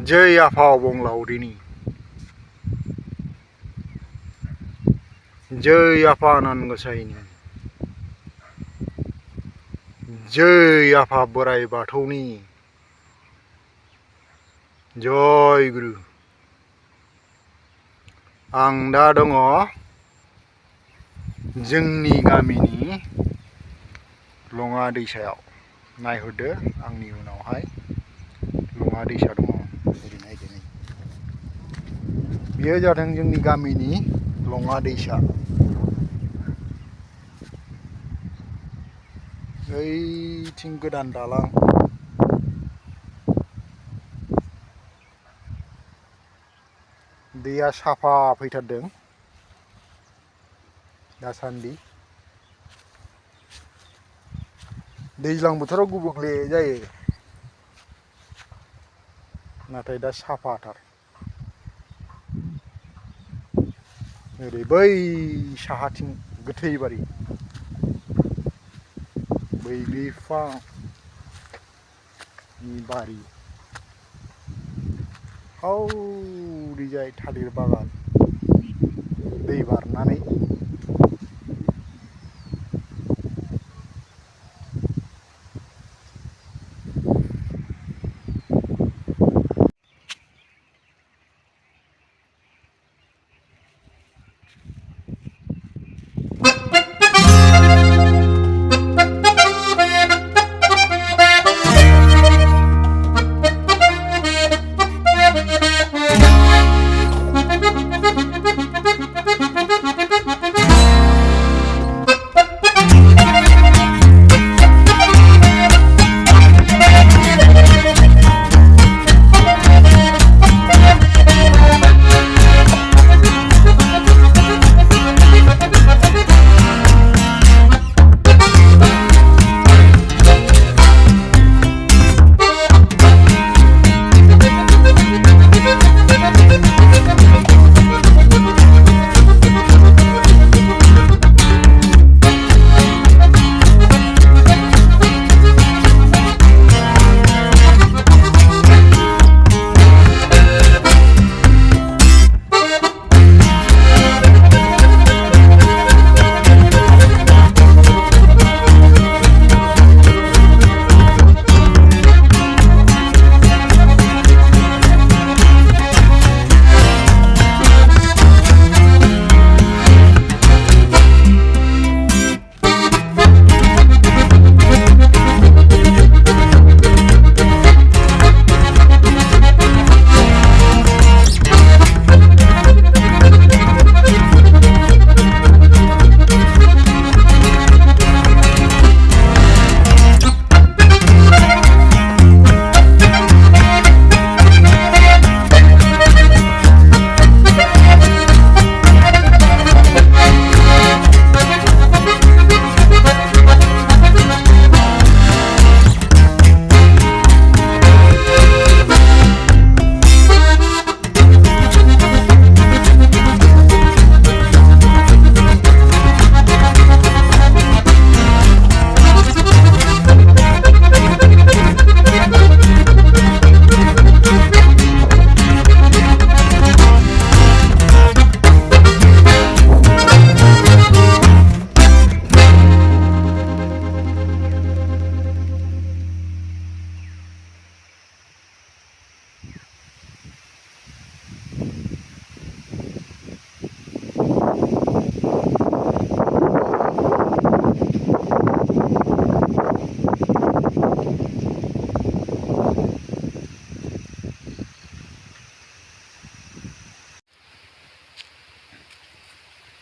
जय आफा अबंलावरिनि जय आफा आनान गसाइनि जय आफा बोराइ बाथौनि जय गुरु। आं दा दङ जोंनि गामिनि लङा दैसायाव। नायहरदो आंनि उनावहाय लङा दैसा दङ। बेयो जादों जोंनि गामिनि लङा दैसा। ओइथिं गोदान दालां। दैया साफा फैथारदों दासान्दि। दैज्लां बोथोराव गुबुंले जायो, नाथाय दा साफाथार। ओरै बै साहाथिं गोथैबारि बैग्रि बिफांनि बारि, हौरैजाय थालिर बागान दै बारनानै।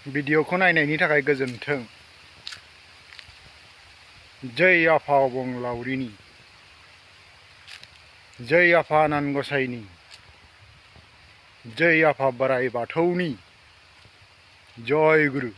भिडिअखौ नायनायनि थाखाय गोजोन्थों। जय आफा अबंलावरिनि जय आफा आनान गसाइनि जय आफा बोराइ बाथौनि जय गुरु।